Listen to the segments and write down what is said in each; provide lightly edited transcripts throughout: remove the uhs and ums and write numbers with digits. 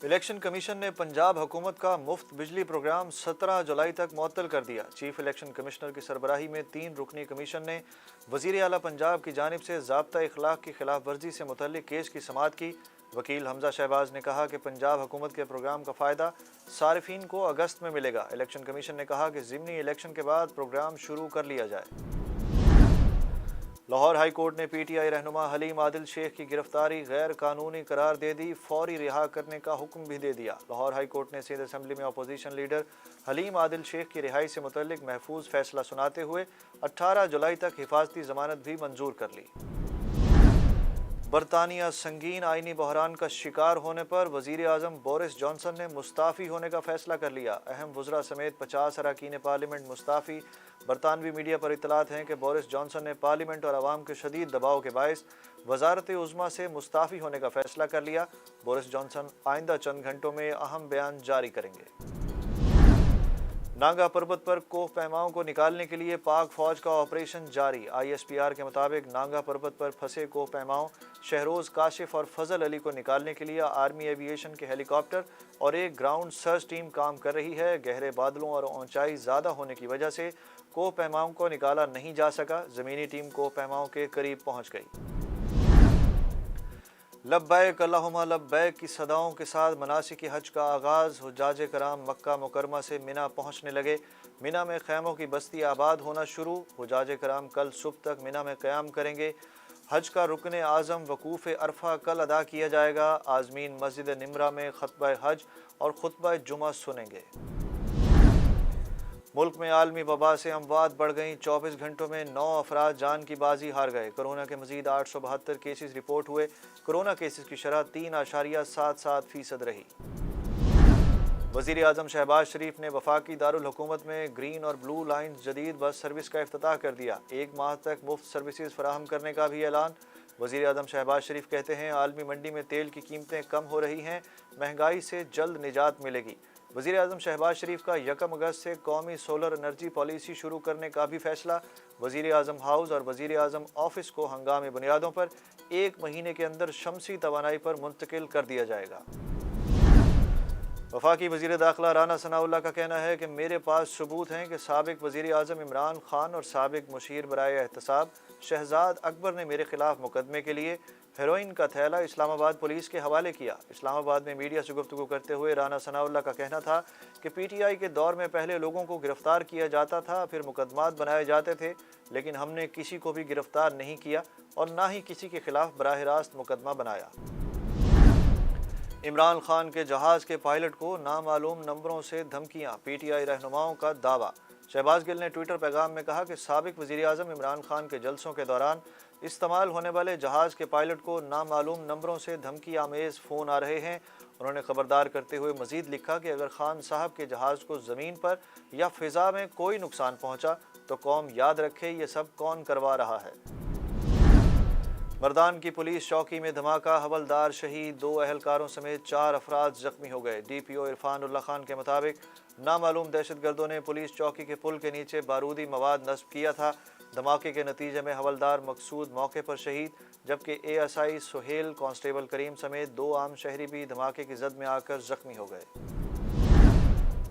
Election commission ने पंजाब हुकूमत का मुफ्त बिजली प्रोग्राम 17 जुलाई तक मुअत्तल कर दिया। चीफ इलेक्शन कमिश्नर की सरबराही में 3 रुकनी कमीशन ने वज़ीर आला पंजाब की जानिब से ज़ाब्ता इखलाक की खिलाफ वर्जी से मुतल्लिक केस की समाअत की। वकील हमजा शहबाज ने कहा कि पंजाब हुकूमत के प्रोग्राम का फ़ायदा सारिफीन को अगस्त में मिलेगा। इलेक्शन कमीशन ने कहा कि ज़िमनी इलेक्शन के बाद प्रोग्राम शुरू कर लिया जाए। लाहौर हाई कोर्ट ने पीटीआई रहनुमा हलीम आदिल शेख की गिरफ्तारी गैर कानूनी करार दे दी, फौरी रिहा करने का हुक्म भी दे दिया। लाहौर हाई कोर्ट ने सिंध असम्बली में अपोजिशन लीडर हलीम आदिल शेख की रिहाई से मुतल्लिक महफूज फैसला सुनाते हुए 18 जुलाई तक हिफाजती जमानत भी मंजूर कर ली। बरतानिया संगीन आइनी बहरान का शिकार होने पर वज़ीर आज़म बोरिस जॉनसन ने मुस्ताफ़ी होने का फैसला कर लिया। अहम वज़रा समेत 50 अरकान पार्लियामेंट मुस्ताफ़ी। बरतानवी मीडिया पर इतलात हैं कि बोरिस जॉनसन ने पार्लियामेंट और आवाम के शदीद दबाव के बायस वज़ारत उज़्मा से मुस्ताफ़ी होने का फैसला कर लिया। बोरिस जॉनसन आइंदा चंद घंटों में अहम बयान जारी करेंगे। नांगा पर्वत पर कोह पैमाओं को निकालने के लिए पाक फौज का ऑपरेशन जारी। ISPR के मुताबिक नांगा पर्वत पर फंसे कोह पैमाओं शहरोज काशिफ और फजल अली को निकालने के लिए आर्मी एविएशन के हेलीकॉप्टर और एक ग्राउंड सर्च टीम काम कर रही है। गहरे बादलों और ऊंचाई ज़्यादा होने की वजह से कोह पैमाओं को निकाला नहीं जा सका। ज़मीनी टीम कोह पैमाओं के करीब पहुँच गई। लब्बैक अल्लाहुम्मा लब्बैक की सदाओं के साथ मनासिक हज का आगाज़। हुज्जाज कराम मक्का मुकरमा से मिना पहुँचने लगे। मिना में खैमों की बस्ती आबाद होना शुरू। हुज्जाज कराम कल सुबह तक मिना में क़याम करेंगे। हज का रुकन आज़म वकूफ़ अरफा कल अदा किया जाएगा। आज़मीन मस्जिद निमरा में खुतबा हज और खुतबा जुमा सुनेंगे। मुल्क में आलमी वबा से अमवात बढ़ गईं। 24 घंटों में 9 अफराद जान की बाजी हार गए। कोरोना के मजीद 872 केसेस रिपोर्ट हुए। कोरोना केसेस की शरह 3.77% रही। वज़ीर आज़म शहबाज शरीफ ने वफाकी दारुल हुकूमत में ग्रीन और ब्लू लाइन्स जदीद बस सर्विस का इफ्तिताह कर दिया। 1 माह तक मुफ्त सर्विसेज फराहम करने का भी ऐलान। वज़ीर आज़म शहबाज शरीफ कहते हैं आलमी मंडी में तेल की कीमतें कम हो रही हैं, महंगाई से जल्द निजात मिलेगी। वज़ीर आज़म शहबाज शरीफ का 1 अगस्त से कौमी सोलर एनर्जी पॉलिसी शुरू करने का भी फैसला। वज़ीर आज़म हाउस और वज़ीर आज़म ऑफिस को हंगामी बुनियादों पर 1 महीने के अंदर शमसी तवानाई पर मुंतकिल कर दिया जाएगा। वफाकी वज़ीर दाखिला राना सनाउल्लाह का कहना है कि मेरे पास सबूत हैं कि साबिक वज़ीर आज़म इमरान खान और साबिक मुशीर बराए एहतसाब शहजाद अकबर ने मेरे खिलाफ मुकदमे के लिए हेरोइन का थैला इस्लामाबाद पुलिस के हवाले किया। इस्लामाबाद में मीडिया से गुफ्तगू करते हुए राना सनाउल्लाह का कहना था कि PTI के दौर में पहले लोगों को गिरफ्तार किया जाता था, फिर मुकदमात बनाए जाते थे, लेकिन हमने किसी को भी गिरफ्तार नहीं किया और ना ही किसी के खिलाफ बराह रास्त मुकदमा बनाया। इमरान खान के जहाज़ के पायलट को नामालूम नंबरों से धमकियां, PTI रहनुमाओं का दावा। शहबाज गिल ने ट्विटर पैगाम में कहा कि साबिक वज़ीर आज़म इमरान खान के जलसों के दौरान इस्तेमाल होने वाले जहाज़ के पायलट को नामालूम नंबरों से धमकी आमेज़ फ़ोन आ रहे हैं। उन्होंने खबरदार करते हुए मज़ीद लिखा कि अगर खान साहब के जहाज़ को ज़मीन पर या फ़िज़ा में कोई नुकसान पहुँचा तो कौम याद रखे ये सब कौन करवा रहा है। मर्दान की पुलिस चौकी में धमाका, हवलदार शहीद, 2 अहलकारों समेत 4 अफराद जख्मी हो गए। DPO इरफानुल्लाह खान के मुताबिक नामालूम दहशतगर्दों ने पुलिस चौकी के पुल के नीचे बारूदी मवाद नस्ब किया था। धमाके के नतीजे में हवलदार मकसूद मौके पर शहीद, जबकि ASI सुहेल, कांस्टेबल करीम समेत 2 आम शहरी भी धमाके की जद में आकर जख्मी हो गए।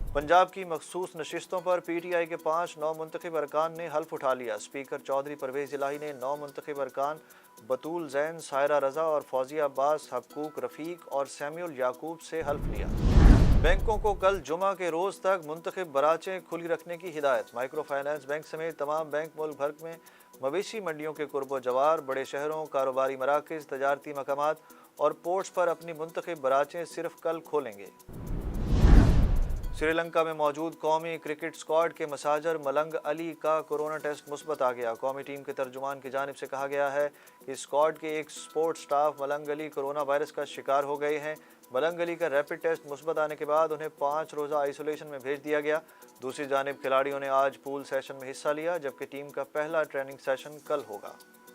पंजाब की मखसूस नशिस्तों पर PTI के 5 नौ मुंतखब अरकान ने हल्फ उठा लिया। स्पीकर चौधरी परवेज़ इलाही ने 9 मुंतखब अरकान बतूल जैन, सायरा रज़ा और फौजिया अब्बास, हबकूक रफ़ीक और सैम्यूल याकूब से हल्फ लिया। बैंकों को कल जुमा के रोज़ तक मुंतखब बराचें खुली रखने की हिदायत। माइक्रो फाइनेंस बैंक समेत तमाम बैंक मुल्क भर में मवेशी मंडियों के कुर्बो जवार, बड़े शहरों, कारोबारी मराकज़, तजारती मकामात और पोर्ट्स पर अपनी मुंतखब बराचें सिर्फ कल खोलेंगे। श्रीलंका में मौजूद कौमी क्रिकेट स्क्वाड के मसाजर मलंग अली का कोरोना टेस्ट मुस्बत आ गया। कौमी टीम के तर्जुमान की जानिब से कहा गया है कि स्क्वाड के एक स्पोर्ट्स स्टाफ मलंग अली कोरोना वायरस का शिकार हो गए हैं। मलंग अली का रैपिड टेस्ट मुस्बत आने के बाद उन्हें 5 रोज़ा आइसोलेशन में भेज दिया गया। दूसरी जानिब खिलाड़ियों ने आज पूल सेशन में हिस्सा लिया, जबकि टीम का पहला ट्रेनिंग सेशन कल होगा।